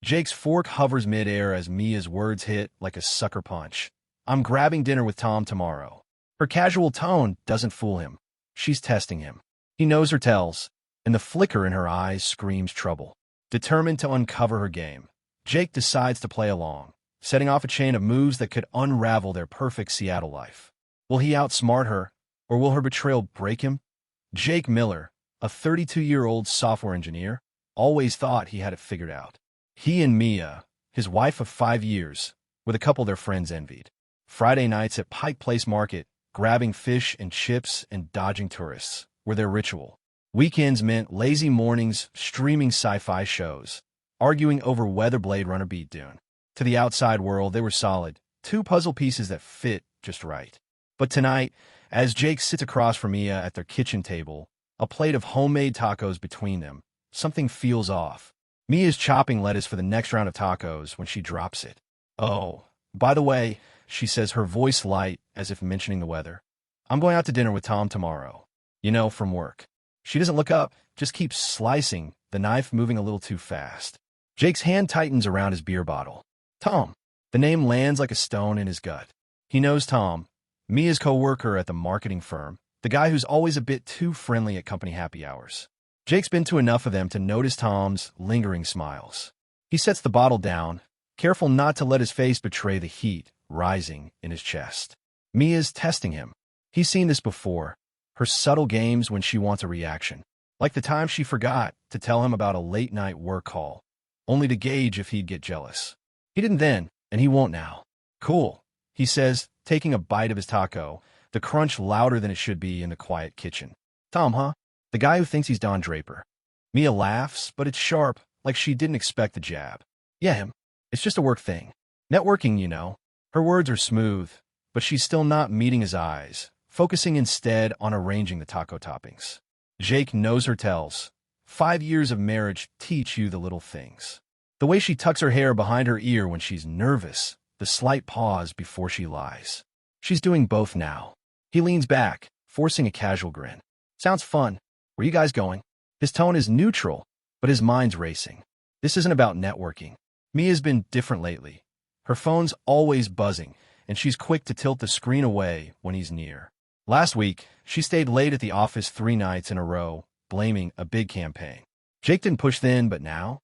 Jake's fork hovers midair as Mia's words hit like a sucker punch. I'm grabbing dinner with Tom tomorrow. Her casual tone doesn't fool him. She's testing him. He knows her tells, and the flicker in her eyes screams trouble. Determined to uncover her game, Jake decides to play along, setting off a chain of moves that could unravel their perfect Seattle life. Will he outsmart her, or will her betrayal break him? Jake Miller, a 32-year-old software engineer, always thought he had it figured out. He and Mia, his wife of 5 years, were the couple their friends envied. Friday nights at Pike Place Market, grabbing fish and chips and dodging tourists, were their ritual. Weekends meant lazy mornings, streaming sci-fi shows, arguing over whether Blade Runner beat Dune. To the outside world, they were solid, two puzzle pieces that fit just right. But tonight, as Jake sits across from Mia at their kitchen table, a plate of homemade tacos between them, something feels off. Mia's chopping lettuce for the next round of tacos when she drops it. Oh, by the way, she says, her voice light as if mentioning the weather. I'm going out to dinner with Tom tomorrow. From work. She doesn't look up, just keeps slicing, the knife moving a little too fast. Jake's hand tightens around his beer bottle. Tom. The name lands like a stone in his gut. He knows Tom, Mia's co-worker at the marketing firm, the guy who's always a bit too friendly at company happy hours. Jake's been to enough of them to notice Tom's lingering smiles. He sets the bottle down, careful not to let his face betray the heat rising in his chest. Mia's testing him. He's seen this before. Her subtle games when she wants a reaction. Like the time she forgot to tell him about a late-night work call, only to gauge if he'd get jealous. He didn't then, and he won't now. Cool, he says, taking a bite of his taco, the crunch louder than it should be in the quiet kitchen. Tom, huh? The guy who thinks he's Don Draper. Mia laughs, but it's sharp, like she didn't expect the jab. Yeah, him. It's just a work thing. Networking. Her words are smooth, but she's still not meeting his eyes, focusing instead on arranging the taco toppings. Jake knows her tells. 5 years of marriage teach you the little things. The way she tucks her hair behind her ear when she's nervous, the slight pause before she lies. She's doing both now. He leans back, forcing a casual grin. Sounds fun. Where you guys going? His tone is neutral, but his mind's racing. This isn't about networking. Mia's been different lately. Her phone's always buzzing, and she's quick to tilt the screen away when he's near. Last week, she stayed late at the office 3 nights in a row, blaming a big campaign. Jake didn't push then, but now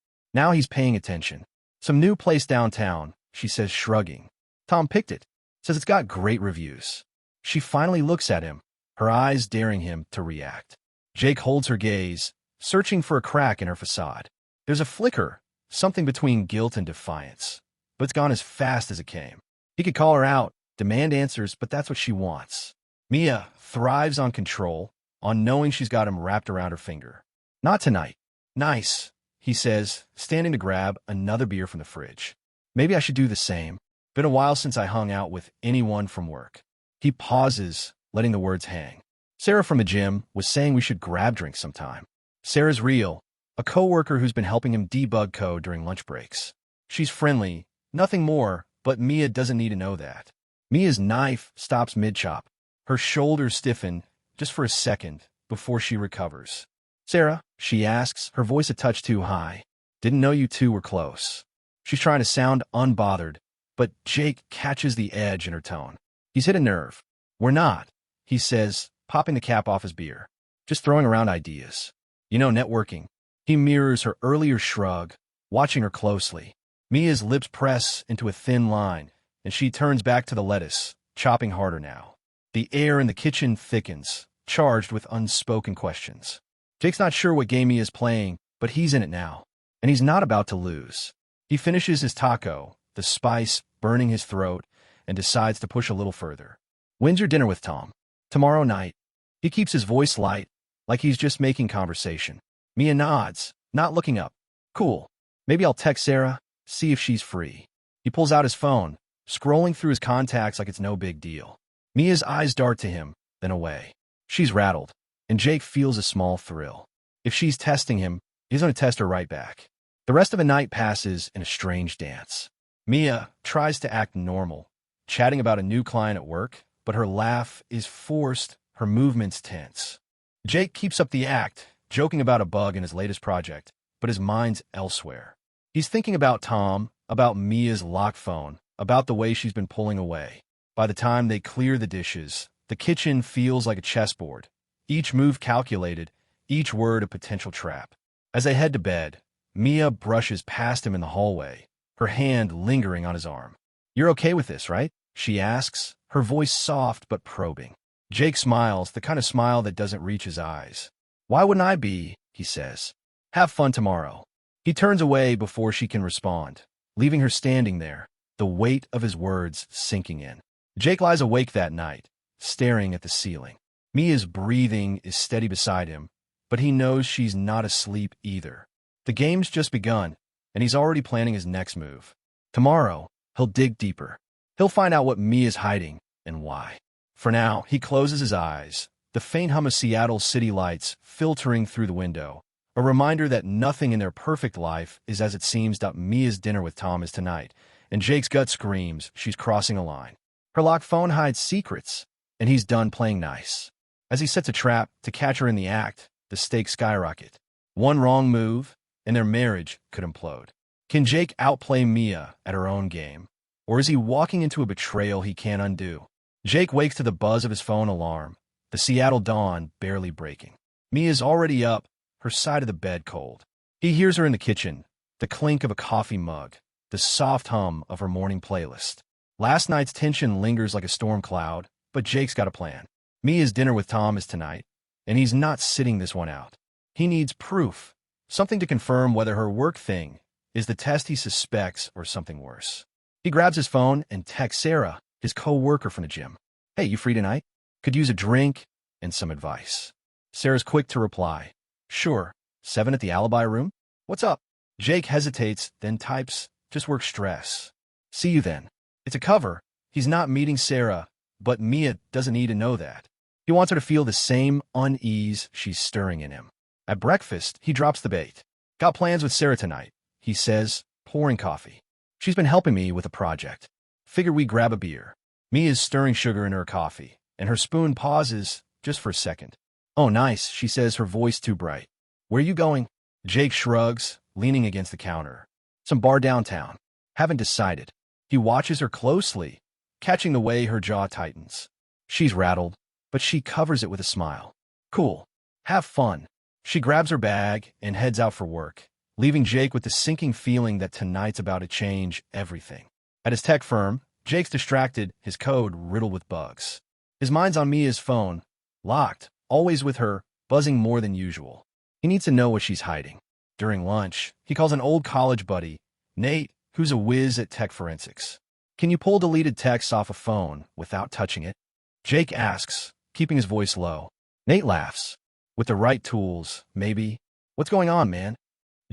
he's paying attention. Some new place downtown, she says, shrugging. Tom picked it. Says it's got great reviews. She finally looks at him, her eyes daring him to react. Jake holds her gaze, searching for a crack in her facade. There's a flicker, something between guilt and defiance, but it's gone as fast as it came. He could call her out, demand answers, but that's what she wants. Mia thrives on control, on knowing she's got him wrapped around her finger. Not tonight. Nice, he says, standing to grab another beer from the fridge. Maybe I should do the same. Been a while since I hung out with anyone from work. He pauses, letting the words hang. Sarah from the gym was saying we should grab drinks sometime. Sarah's real, a coworker who's been helping him debug code during lunch breaks. She's friendly, nothing more, but Mia doesn't need to know that. Mia's knife stops mid-chop. Her shoulders stiffen, just for a second, before she recovers. Sarah, she asks, her voice a touch too high. Didn't know you two were close. She's trying to sound unbothered, but Jake catches the edge in her tone. He's hit a nerve. We're not, he says, popping the cap off his beer. Just throwing around ideas. Networking. He mirrors her earlier shrug, watching her closely. Mia's lips press into a thin line, and she turns back to the lettuce, chopping harder now. The air in the kitchen thickens, charged with unspoken questions. Jake's not sure what game he is playing, but he's in it now, and he's not about to lose. He finishes his taco, the spice burning his throat, and decides to push a little further. When's your dinner with Tom? Tomorrow night. He keeps his voice light, like he's just making conversation. Mia nods, not looking up. Cool. Maybe I'll text Sarah, see if she's free. He pulls out his phone, scrolling through his contacts like it's no big deal. Mia's eyes dart to him, then away. She's rattled, and Jake feels a small thrill. If she's testing him, he's going to test her right back. The rest of the night passes in a strange dance. Mia tries to act normal, chatting about a new client at work, but her laugh is forced, her movements tense. Jake keeps up the act, joking about a bug in his latest project, but his mind's elsewhere. He's thinking about Tom, about Mia's locked phone, about the way she's been pulling away. By the time they clear the dishes, the kitchen feels like a chessboard. Each move calculated, each word a potential trap. As they head to bed, Mia brushes past him in the hallway, her hand lingering on his arm. "You're okay with this, right?" she asks, her voice soft but probing. Jake smiles, the kind of smile that doesn't reach his eyes. "Why wouldn't I be?" he says. "Have fun tomorrow." He turns away before she can respond, leaving her standing there, the weight of his words sinking in. Jake lies awake that night, staring at the ceiling. Mia's breathing is steady beside him, but he knows she's not asleep either. The game's just begun, and he's already planning his next move. Tomorrow, he'll dig deeper. He'll find out what Mia's hiding and why. For now, he closes his eyes, the faint hum of Seattle city lights filtering through the window, a reminder that nothing in their perfect life is as it seems. Mia's dinner with Tom is tonight, and Jake's gut screams she's crossing a line. Her locked phone hides secrets, and he's done playing nice. As he sets a trap to catch her in the act, the stakes skyrocket. One wrong move, and their marriage could implode. Can Jake outplay Mia at her own game? Or is he walking into a betrayal he can't undo? Jake wakes to the buzz of his phone alarm, the Seattle dawn barely breaking. Mia's already up, her side of the bed cold. He hears her in the kitchen, the clink of a coffee mug, the soft hum of her morning playlist. Last night's tension lingers like a storm cloud, but Jake's got a plan. Mia's dinner with Tom is tonight, and he's not sitting this one out. He needs proof, something to confirm whether her work thing is the test he suspects or something worse. He grabs his phone and texts Sarah, his co-worker from the gym. "Hey, you free tonight? Could use a drink and some advice." Sarah's quick to reply. "Sure. 7 at the Alibi Room? What's up?" Jake hesitates, then types, "Just work stress. See you then." It's a cover. He's not meeting Sarah, but Mia doesn't need to know that. He wants her to feel the same unease she's stirring in him. At breakfast, he drops the bait. "Got plans with Sarah tonight," he says, pouring coffee. "She's been helping me with a project. Figure we grab a beer." Mia's stirring sugar in her coffee, and her spoon pauses just for a second. "Oh, nice," she says, her voice too bright. "Where you going?" Jake shrugs, leaning against the counter. "Some bar downtown. Haven't decided." He watches her closely, catching the way her jaw tightens. She's rattled, but she covers it with a smile. "Cool. Have fun." She grabs her bag and heads out for work, leaving Jake with the sinking feeling that tonight's about to change everything. At his tech firm, Jake's distracted, his code riddled with bugs. His mind's on Mia's phone, locked, always with her, buzzing more than usual. He needs to know what she's hiding. During lunch, he calls an old college buddy, Nate, who's a whiz at tech forensics. "Can you pull deleted texts off a phone without touching it?" Jake asks, keeping his voice low. Nate laughs. "With the right tools, maybe." "What's going on, man?"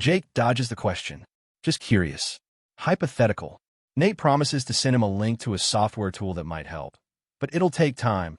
Jake dodges the question. "Just curious. Hypothetical." Nate promises to send him a link to a software tool that might help. But it'll take time.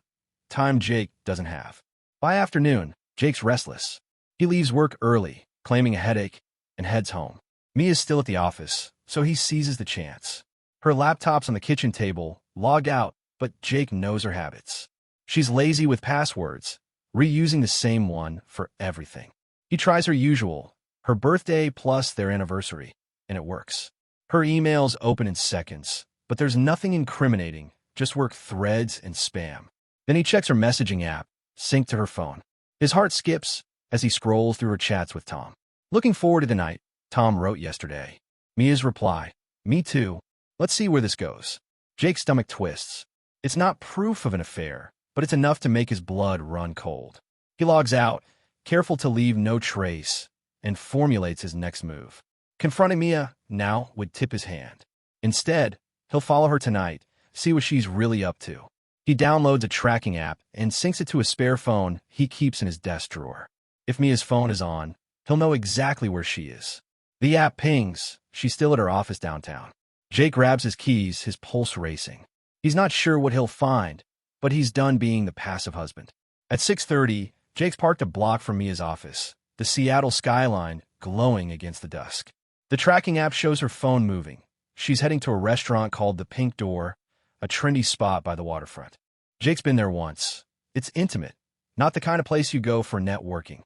Time Jake doesn't have. By afternoon, Jake's restless. He leaves work early, claiming a headache, and heads home. Mia's still at the office, so he seizes the chance. Her laptop's on the kitchen table, logged out, but Jake knows her habits. She's lazy with passwords, reusing the same one for everything. He tries her usual, her birthday plus their anniversary, and it works. Her emails open in seconds, but there's nothing incriminating, just work threads and spam. Then he checks her messaging app, synced to her phone. His heart skips as he scrolls through her chats with Tom. "Looking forward to the night," Tom wrote yesterday. Mia's reply, "Me too. Let's see where this goes." Jake's stomach twists. It's not proof of an affair, but it's enough to make his blood run cold. He logs out, careful to leave no trace, and formulates his next move. Confronting Mia now would tip his hand. Instead, he'll follow her tonight, see what she's really up to. He downloads a tracking app and syncs it to a spare phone he keeps in his desk drawer. If Mia's phone is on, he'll know exactly where she is. The app pings. She's still at her office downtown. Jake grabs his keys, his pulse racing. He's not sure what he'll find, but he's done being the passive husband. At 6:30, Jake's parked a block from Mia's office, the Seattle skyline glowing against the dusk. The tracking app shows her phone moving. She's heading to a restaurant called the Pink Door, a trendy spot by the waterfront. Jake's been there once. It's intimate, not the kind of place you go for networking.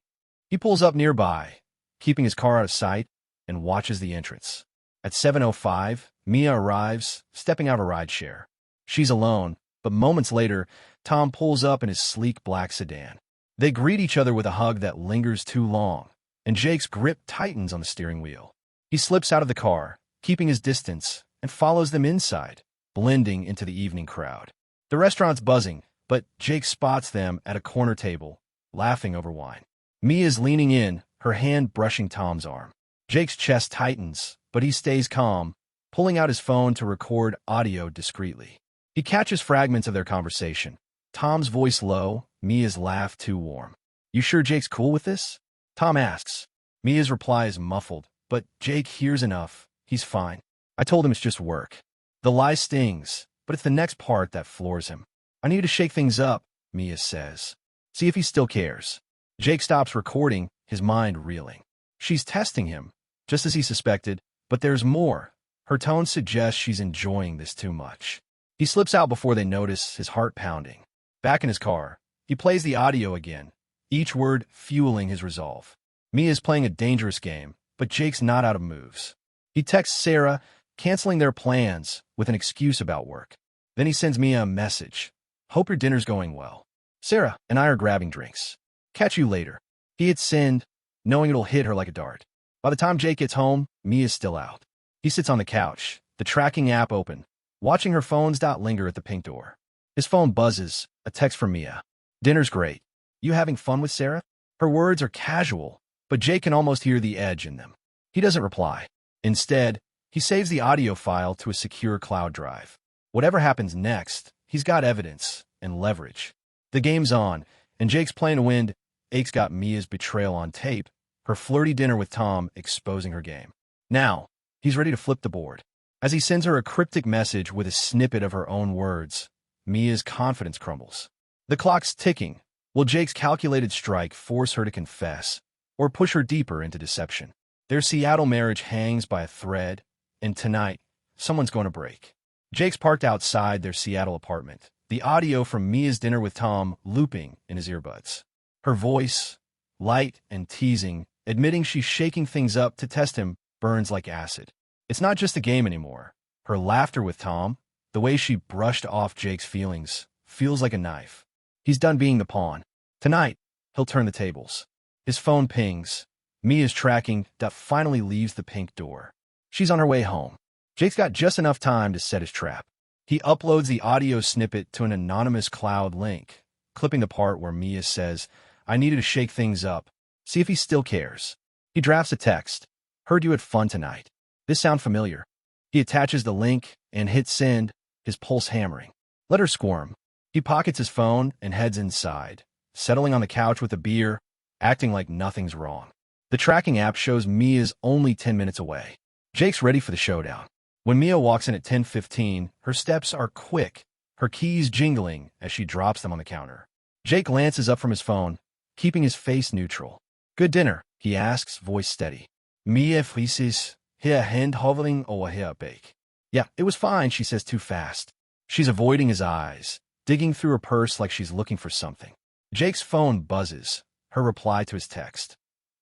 He pulls up nearby, keeping his car out of sight, and watches the entrance. At 7:05, Mia arrives, stepping out of a rideshare. She's alone, but moments later, Tom pulls up in his sleek black sedan. They greet each other with a hug that lingers too long, and Jake's grip tightens on the steering wheel. He slips out of the car, keeping his distance, and follows them inside, blending into the evening crowd. The restaurant's buzzing, but Jake spots them at a corner table, laughing over wine. Mia's leaning in, her hand brushing Tom's arm. Jake's chest tightens, but he stays calm, pulling out his phone to record audio discreetly. He catches fragments of their conversation. Tom's voice low, Mia's laugh too warm. "You sure Jake's cool with this?" Tom asks. Mia's reply is muffled, but Jake hears enough. He's fine. "I told him it's just work." The lie stings, but it's the next part that floors him. "I need to shake things up," Mia says. "See if he still cares." Jake stops recording, his mind reeling. She's testing him, just as he suspected, but there's more. Her tone suggests she's enjoying this too much. He slips out before they notice, his heart pounding. Back in his car, he plays the audio again, each word fueling his resolve. Mia's playing a dangerous game, but Jake's not out of moves. He texts Sarah, canceling their plans with an excuse about work. Then he sends Mia a message. "Hope your dinner's going well. Sarah and I are grabbing drinks. Catch you later." He hits send, knowing it'll hit her like a dart. By the time Jake gets home, Mia's still out. He sits on the couch, the tracking app open, watching her phone's dot linger at the pink door. His phone buzzes, a text from Mia. "Dinner's great. You having fun with Sarah?" Her words are casual, but Jake can almost hear the edge in them. He doesn't reply. Instead, he saves the audio file to a secure cloud drive. Whatever happens next, he's got evidence and leverage. The game's on, and Jake's playing to win. Ake's got Mia's betrayal on tape, her flirty dinner with Tom exposing her game. Now, he's ready to flip the board. As he sends her a cryptic message with a snippet of her own words, Mia's confidence crumbles. The clock's ticking. Will Jake's calculated strike force her to confess, or push her deeper into deception? Their Seattle marriage hangs by a thread, and tonight, someone's going to break. Jake's parked outside their Seattle apartment, the audio from Mia's dinner with Tom looping in his earbuds. Her voice, light and teasing, admitting she's shaking things up to test him, burns like acid. It's not just a game anymore. Her laughter with Tom, the way she brushed off Jake's feelings, feels like a knife. He's done being the pawn. Tonight, he'll turn the tables. His phone pings. Mia's tracking that finally leaves the pink door. She's on her way home. Jake's got just enough time to set his trap. He uploads the audio snippet to an anonymous cloud link, clipping the part where Mia says, "I needed to shake things up. See if he still cares." He drafts a text. "Heard you had fun tonight. This sound familiar?" He attaches the link and hits send, his pulse hammering. Let her squirm. He pockets his phone and heads inside, settling on the couch with a beer, acting like nothing's wrong. The tracking app shows Mia's only 10 minutes away. Jake's ready for the showdown. When Mia walks in at 10:15, her steps are quick, her keys jingling as she drops them on the counter. Jake glances up from his phone, keeping his face neutral. "Good dinner?" he asks, voice steady. Mia freezes, her hand hovering over her bake. "Yeah, it was fine," she says too fast. She's avoiding his eyes, digging through her purse like she's looking for something. Jake's phone buzzes, her reply to his text.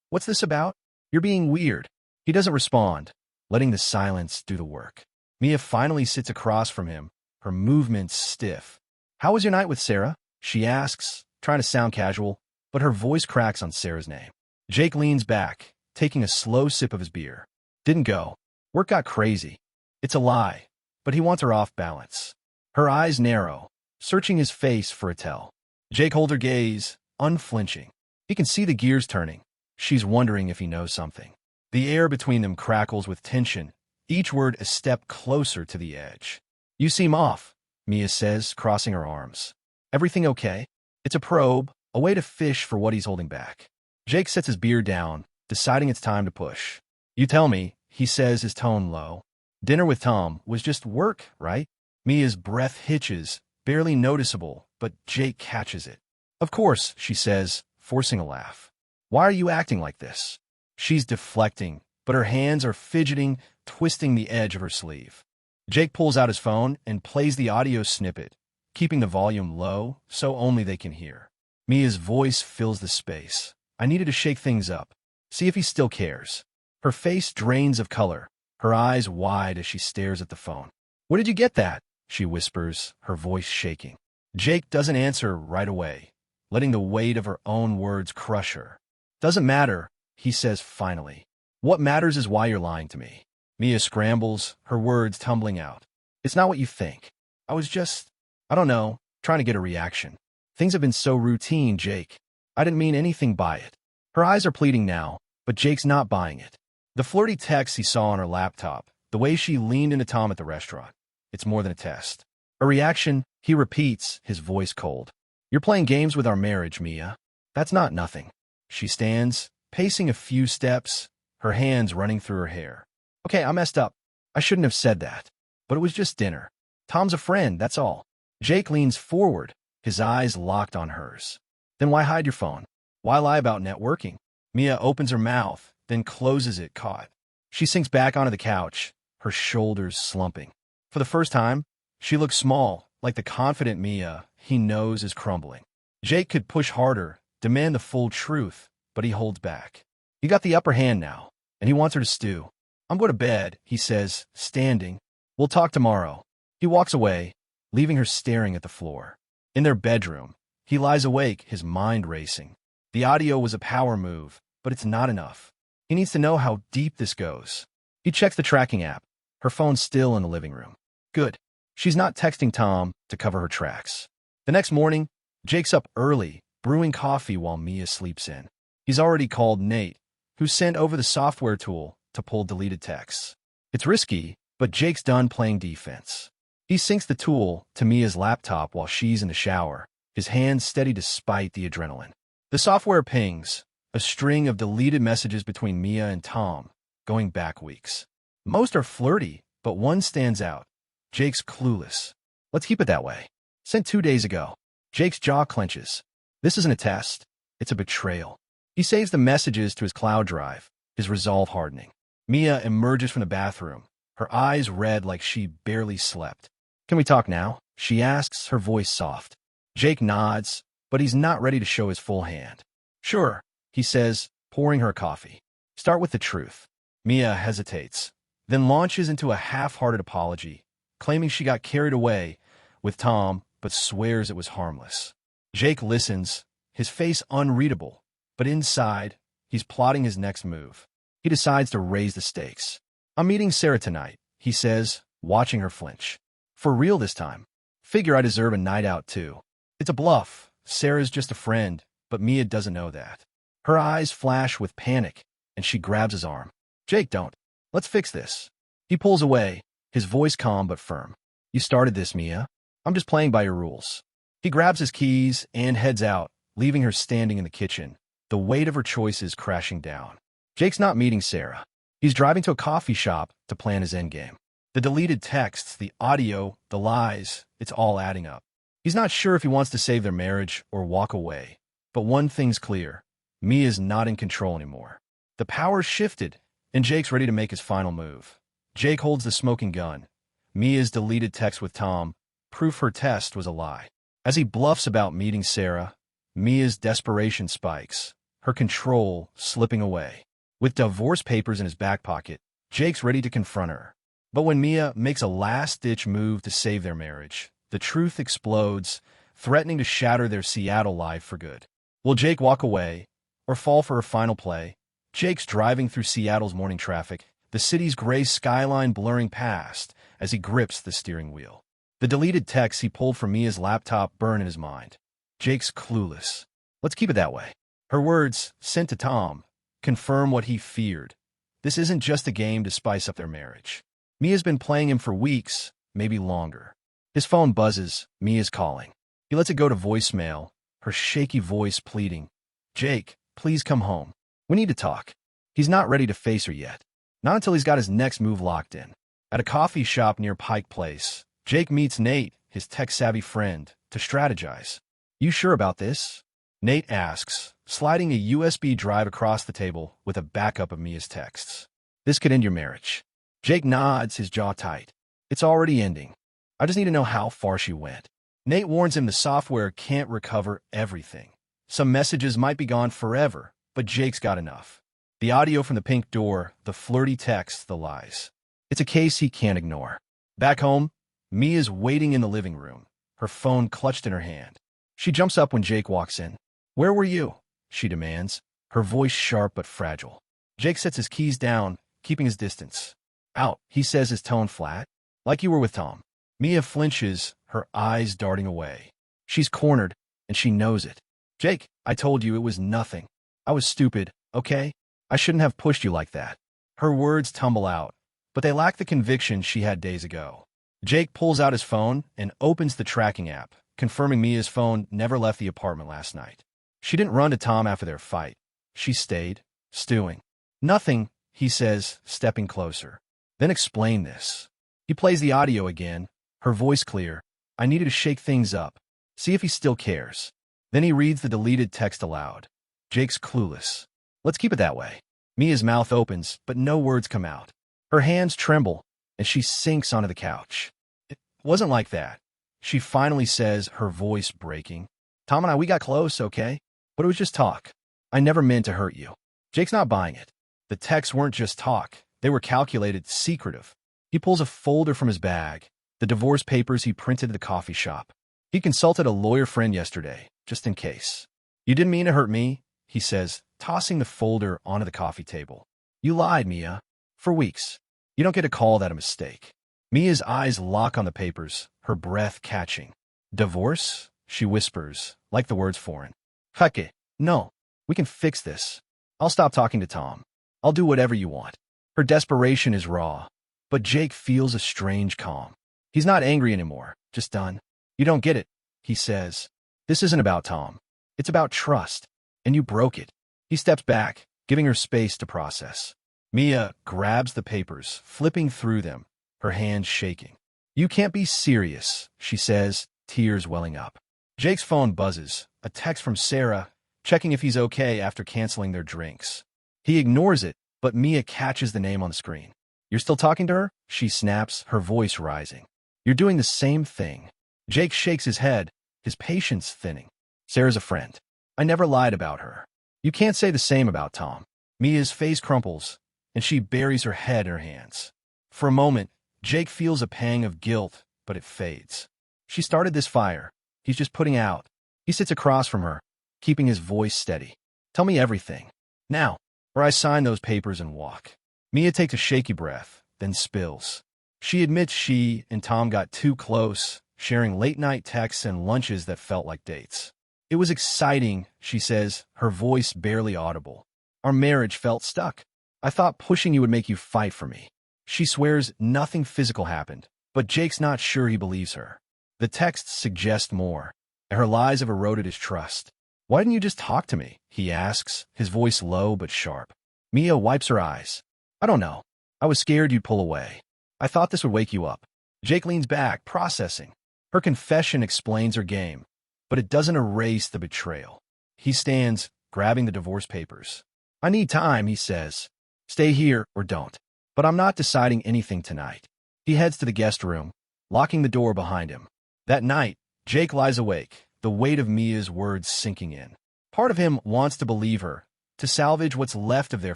"What's this about? You're being weird." He doesn't respond, letting the silence do the work. Mia finally sits across from him, her movements stiff. "How was your night with Sarah?" she asks, trying to sound casual, but her voice cracks on Sarah's name. Jake leans back, taking a slow sip of his beer. "Didn't go. Work got crazy." It's a lie, but he wants her off balance. Her eyes narrow, searching his face for a tell. Jake holds her gaze, unflinching. He can see the gears turning. She's wondering if he knows something. The air between them crackles with tension, each word a step closer to the edge. "You seem off," Mia says, crossing her arms. "Everything okay?" It's a probe, a way to fish for what he's holding back. Jake sets his beer down, deciding it's time to push. "You tell me," he says, his tone low. "Dinner with Tom was just work, right?" Mia's breath hitches, barely noticeable, but Jake catches it. "Of course," she says, forcing a laugh. "Why are you acting like this?" She's deflecting, but her hands are fidgeting, twisting the edge of her sleeve. Jake pulls out his phone and plays the audio snippet, keeping the volume low so only they can hear. Mia's voice fills the space. "I needed to shake things up. See if he still cares." Her face drains of color, her eyes wide as she stares at the phone. "Where did you get that?" she whispers, her voice shaking. Jake doesn't answer right away, letting the weight of her own words crush her. "Doesn't matter," he says finally. "What matters is why you're lying to me." Mia scrambles, her words tumbling out. "It's not what you think. I was just, I don't know, trying to get a reaction. Things have been so routine, Jake. I didn't mean anything by it." Her eyes are pleading now, but Jake's not buying it. The flirty text he saw on her laptop, the way she leaned into Tom at the restaurant. It's more than a test. A reaction, he repeats, his voice cold. "You're playing games with our marriage, Mia. That's not nothing." She stands, pacing a few steps, her hands running through her hair. "Okay, I messed up. I shouldn't have said that. But it was just dinner. Tom's a friend, that's all." Jake leans forward, his eyes locked on hers. "Then why hide your phone? Why lie about networking?" Mia opens her mouth, then closes it, caught. She sinks back onto the couch, her shoulders slumping. For the first time, she looks small, like the confident Mia he knows is crumbling. Jake could push harder, demand the full truth, but he holds back. He got the upper hand now, and he wants her to stew. "I'm going to bed," he says, standing. "We'll talk tomorrow." He walks away, leaving her staring at the floor. In their bedroom, he lies awake, his mind racing. The audio was a power move, but it's not enough. He needs to know how deep this goes. He checks the tracking app. Her phone's still in the living room. Good. She's not texting Tom to cover her tracks. The next morning, Jake's up early, brewing coffee while Mia sleeps in. He's already called Nate, who sent over the software tool to pull deleted texts. It's risky, but Jake's done playing defense. He syncs the tool to Mia's laptop while she's in the shower, his hands steady despite the adrenaline. The software pings, a string of deleted messages between Mia and Tom, going back weeks. Most are flirty, but one stands out. Jake's clueless. "Let's keep it that way. Sent 2 days ago." Jake's jaw clenches. This isn't a test. It's a betrayal. He saves the messages to his cloud drive, his resolve hardening. Mia emerges from the bathroom, her eyes red like she barely slept. "Can we talk now?" she asks, her voice soft. Jake nods, but he's not ready to show his full hand. "Sure," he says, pouring her coffee. "Start with the truth." Mia hesitates, then launches into a half-hearted apology, claiming she got carried away with Tom, but swears it was harmless. Jake listens, his face unreadable, but inside, he's plotting his next move. He decides to raise the stakes. "I'm meeting Sarah tonight," he says, watching her flinch. "For real this time. Figure I deserve a night out too." It's a bluff. Sarah's just a friend, but Mia doesn't know that. Her eyes flash with panic, and she grabs his arm. "Jake, don't. Let's fix this." He pulls away, his voice calm but firm. "You started this, Mia. I'm just playing by your rules." He grabs his keys and heads out, leaving her standing in the kitchen, the weight of her choices crashing down. Jake's not meeting Sarah. He's driving to a coffee shop to plan his endgame. The deleted texts, the audio, the lies, it's all adding up. He's not sure if he wants to save their marriage or walk away. But one thing's clear. Mia's not in control anymore. The power's shifted, and Jake's ready to make his final move. Jake holds the smoking gun. Mia's deleted text with Tom, proof her test was a lie. As he bluffs about meeting Sarah, Mia's desperation spikes, her control slipping away. With divorce papers in his back pocket, Jake's ready to confront her. But when Mia makes a last-ditch move to save their marriage, the truth explodes, threatening to shatter their Seattle life for good. Will Jake walk away, or fall for her final play? Jake's driving through Seattle's morning traffic, the city's gray skyline blurring past as he grips the steering wheel. The deleted texts he pulled from Mia's laptop burn in his mind. Jake's clueless. Let's keep it that way. Her words, sent to Tom, confirm what he feared. This isn't just a game to spice up their marriage. Mia's been playing him for weeks, maybe longer. His phone buzzes, Mia's calling. He lets it go to voicemail, her shaky voice pleading. "Jake, please come home. We need to talk." He's not ready to face her yet. Not until he's got his next move locked in. At a coffee shop near Pike Place, Jake meets Nate, his tech-savvy friend, to strategize. "You sure about this?" Nate asks, sliding a USB drive across the table with a backup of Mia's texts. "This could end your marriage." Jake nods, his jaw tight. "It's already ending. I just need to know how far she went." Nate warns him the software can't recover everything. Some messages might be gone forever, but Jake's got enough. The audio from the pink door, the flirty text, the lies. It's a case he can't ignore. Back home, Mia's waiting in the living room, her phone clutched in her hand. She jumps up when Jake walks in. "Where were you?" she demands, her voice sharp but fragile. Jake sets his keys down, keeping his distance. "Out," he says, his tone flat. "Like you were with Tom." Mia flinches, her eyes darting away. She's cornered, and she knows it. "Jake, I told you it was nothing. I was stupid, okay? I shouldn't have pushed you like that." Her words tumble out, but they lack the conviction she had days ago. Jake pulls out his phone and opens the tracking app, confirming Mia's phone never left the apartment last night. She didn't run to Tom after their fight. She stayed, stewing. "Nothing," he says, stepping closer. "Then explain this." He plays the audio again, her voice clear. "I needed to shake things up, see if he still cares." Then he reads the deleted text aloud. Jake's clueless. "Let's keep it that way." Mia's mouth opens, but no words come out. Her hands tremble, and she sinks onto the couch. "It wasn't like that," she finally says, her voice breaking. "Tom and I, we got close, okay? But it was just talk. I never meant to hurt you." Jake's not buying it. The texts weren't just talk. They were calculated, secretive. He pulls a folder from his bag, the divorce papers he printed at the coffee shop. He consulted a lawyer friend yesterday, just in case. "You didn't mean to hurt me," he says, tossing the folder onto the coffee table. "You lied, Mia. For weeks. You don't get to call that a mistake." Mia's eyes lock on the papers, her breath catching. "Divorce?" she whispers, like the words foreign. "Heck it. No. We can fix this. I'll stop talking to Tom. I'll do whatever you want." Her desperation is raw, but Jake feels a strange calm. He's not angry anymore, just done. "You don't get it," he says. "This isn't about Tom. It's about trust, and you broke it." He steps back, giving her space to process. Mia grabs the papers, flipping through them, her hands shaking. "You can't be serious," she says, tears welling up. Jake's phone buzzes, a text from Sarah, checking if he's okay after canceling their drinks. He ignores it, but Mia catches the name on the screen. "You're still talking to her?" she snaps, her voice rising. "You're doing the same thing." Jake shakes his head, his patience thinning. "Sarah's a friend. I never lied about her. You can't say the same about Tom." Mia's face crumples, and she buries her head in her hands. For a moment, Jake feels a pang of guilt, but it fades. She started this fire. He's just putting out. He sits across from her, keeping his voice steady. "Tell me everything. Now, or I sign those papers and walk." Mia takes a shaky breath, then spills. She admits she and Tom got too close, sharing late-night texts and lunches that felt like dates. "It was exciting," she says, her voice barely audible. "Our marriage felt stuck. I thought pushing you would make you fight for me." She swears nothing physical happened, but Jake's not sure he believes her. The texts suggest more, and her lies have eroded his trust. "Why didn't you just talk to me?" he asks, his voice low but sharp. Mia wipes her eyes. "I don't know. I was scared you'd pull away. I thought this would wake you up." Jake leans back, processing. Her confession explains her game, but it doesn't erase the betrayal. He stands, grabbing the divorce papers. "I need time," he says. "Stay here or don't. But I'm not deciding anything tonight." He heads to the guest room, locking the door behind him. That night, Jake lies awake, the weight of Mia's words sinking in. Part of him wants to believe her, to salvage what's left of their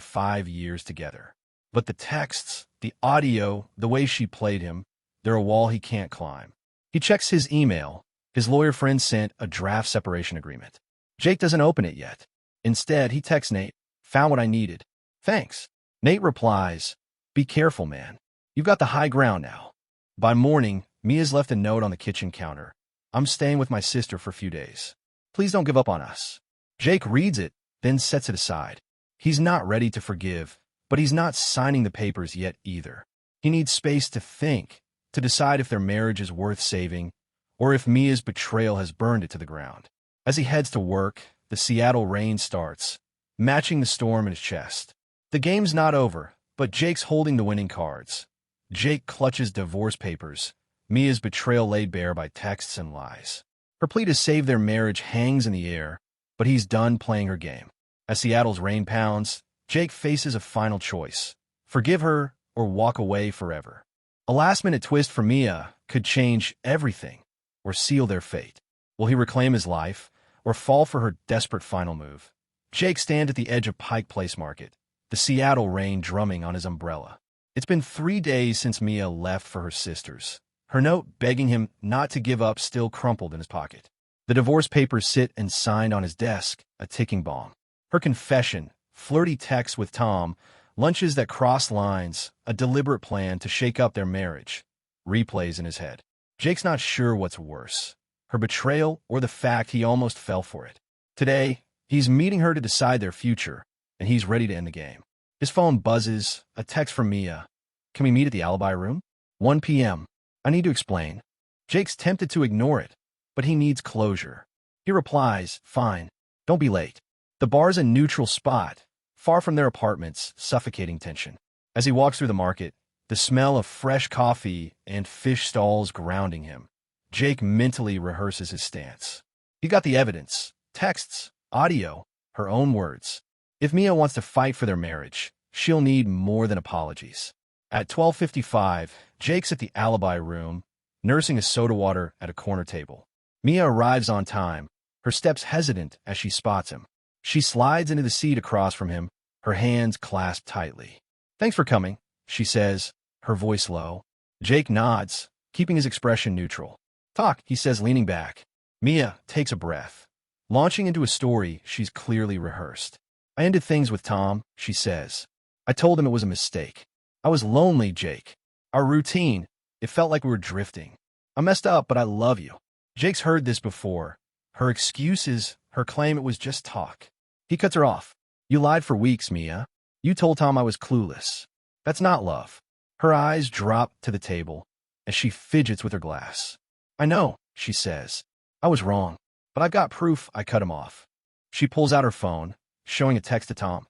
5 years together. But the texts, the audio, the way she played him, they're a wall he can't climb. He checks his email. His lawyer friend sent a draft separation agreement. Jake doesn't open it yet. Instead, he texts Nate, "Found what I needed. Thanks." Nate replies, "Be careful, man. You've got the high ground now." By morning, Mia's left a note on the kitchen counter. "I'm staying with my sister for a few days. Please don't give up on us." Jake reads it, then sets it aside. He's not ready to forgive, but he's not signing the papers yet either. He needs space to think, to decide if their marriage is worth saving, or if Mia's betrayal has burned it to the ground. As he heads to work, the Seattle rain starts, matching the storm in his chest. The game's not over, but Jake's holding the winning cards. Jake clutches divorce papers, Mia's betrayal laid bare by texts and lies. Her plea to save their marriage hangs in the air, but he's done playing her game. As Seattle's rain pounds, Jake faces a final choice: forgive her or walk away forever. A last-minute twist for Mia could change everything or seal their fate. Will he reclaim his life or fall for her desperate final move? Jake stands at the edge of Pike Place Market, the Seattle rain drumming on his umbrella. It's been 3 days since Mia left for her sister's. Her note begging him not to give up still crumpled in his pocket. The divorce papers sit and signed on his desk, a ticking bomb. Her confession, flirty texts with Tom, lunches that cross lines, a deliberate plan to shake up their marriage. Replays in his head. Jake's not sure what's worse, her betrayal or the fact he almost fell for it. Today, he's meeting her to decide their future, and he's ready to end the game. His phone buzzes, a text from Mia. Can we meet at the alibi room? 1 p.m. I need to explain. Jake's tempted to ignore it, but he needs closure. He replies, fine, don't be late. The bar's a neutral spot, far from their apartments, suffocating tension. As he walks through the market, the smell of fresh coffee and fish stalls grounding him, Jake mentally rehearses his stance. He got the evidence, texts, audio, her own words. If Mia wants to fight for their marriage, she'll need more than apologies. At 12:55, Jake's at the alibi room, nursing a soda water at a corner table. Mia arrives on time, her steps hesitant as she spots him. She slides into the seat across from him, her hands clasped tightly. Thanks for coming, she says, her voice low. Jake nods, keeping his expression neutral. Talk, he says, leaning back. Mia takes a breath, launching into a story she's clearly rehearsed. I ended things with Tom, she says. I told him it was a mistake. I was lonely, Jake. Our routine, it felt like we were drifting. I messed up, but I love you. Jake's heard this before. Her excuses, her claim it was just talk. He cuts her off. You lied for weeks, Mia. You told Tom I was clueless. That's not love. Her eyes drop to the table as she fidgets with her glass. I know, she says. I was wrong, but I've got proof I cut him off. She pulls out her phone, showing a text to Tom.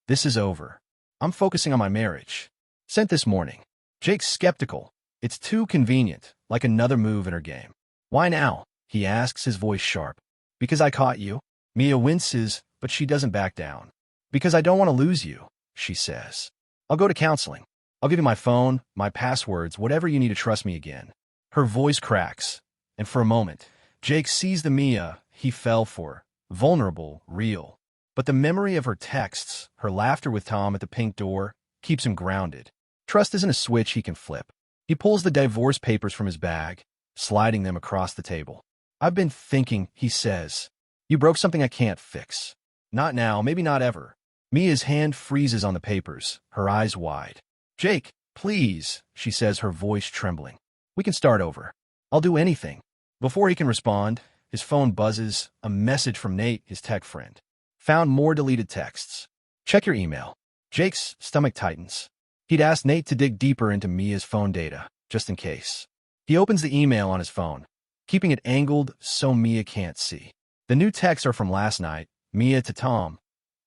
This is over. I'm focusing on my marriage. Sent this morning. Jake's skeptical. It's too convenient, like another move in her game. Why now? He asks, his voice sharp. Because I caught you. Mia winces, but she doesn't back down. Because I don't want to lose you, she says. I'll go to counseling. I'll give you my phone, my passwords, whatever you need to trust me again. Her voice cracks, and for a moment, Jake sees the Mia he fell for, vulnerable, real. But the memory of her texts, her laughter with Tom at the pink door, keeps him grounded. Trust isn't a switch he can flip. He pulls the divorce papers from his bag, sliding them across the table. I've been thinking, he says. You broke something I can't fix. Not now, maybe not ever. Mia's hand freezes on the papers, her eyes wide. Jake, please, she says, her voice trembling. We can start over. I'll do anything. Before he can respond, his phone buzzes, a message from Nate, his tech friend. Found more deleted texts. Check your email. Jake's stomach tightens. He'd asked Nate to dig deeper into Mia's phone data, just in case. He opens the email on his phone, keeping it angled so Mia can't see. The new texts are from last night, Mia to Tom.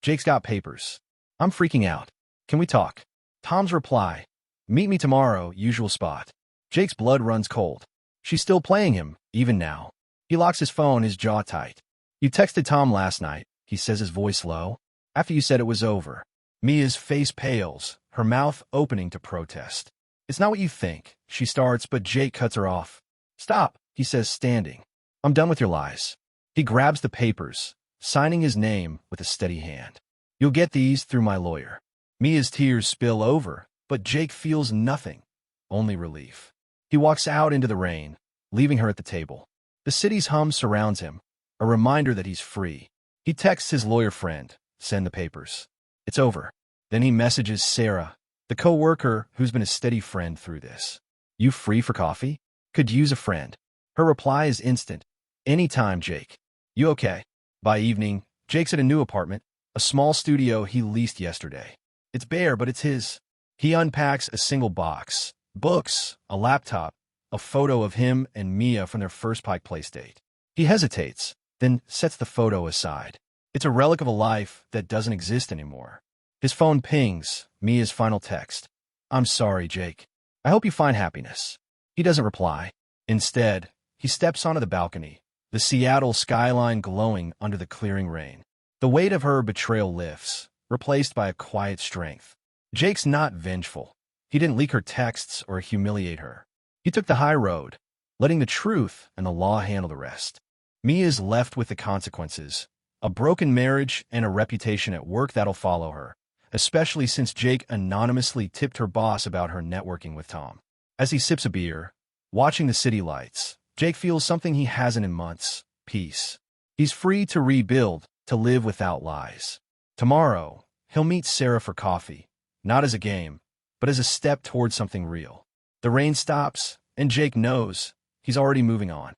Jake's got papers. I'm freaking out. Can we talk? Tom's reply. Meet me tomorrow, usual spot. Jake's blood runs cold. She's still playing him, even now. He locks his phone, his jaw tight. You texted Tom last night, he says, his voice low. After you said it was over. Mia's face pales, her mouth opening to protest. It's not what you think, she starts, but Jake cuts her off. Stop, he says, standing. I'm done with your lies. He grabs the papers, signing his name with a steady hand. You'll get these through my lawyer. Mia's tears spill over, but Jake feels nothing, only relief. He walks out into the rain, leaving her at the table. The city's hum surrounds him, a reminder that he's free. He texts his lawyer friend, send the papers. It's over. Then he messages Sarah, the co-worker who's been a steady friend through this. You free for coffee? Could use a friend. Her reply is instant. Anytime, Jake. You okay? By evening, Jake's at a new apartment, a small studio he leased yesterday. It's bare, but it's his. He unpacks a single box, books, a laptop, a photo of him and Mia from their first Pike Place date. He hesitates, then sets the photo aside. It's a relic of a life that doesn't exist anymore. His phone pings, Mia's final text. I'm sorry, Jake. I hope you find happiness. He doesn't reply. Instead, he steps onto the balcony, the Seattle skyline glowing under the clearing rain. The weight of her betrayal lifts, replaced by a quiet strength. Jake's not vengeful. He didn't leak her texts or humiliate her. He took the high road, letting the truth and the law handle the rest. Mia's left with the consequences, a broken marriage and a reputation at work that'll follow her. especially since Jake anonymously tipped her boss about her networking with Tom. As he sips a beer, watching the city lights, Jake feels something he hasn't in months: peace. He's free to rebuild, to live without lies. Tomorrow, he'll meet Sarah for coffee, not as a game, but as a step towards something real. The rain stops, and Jake knows he's already moving on.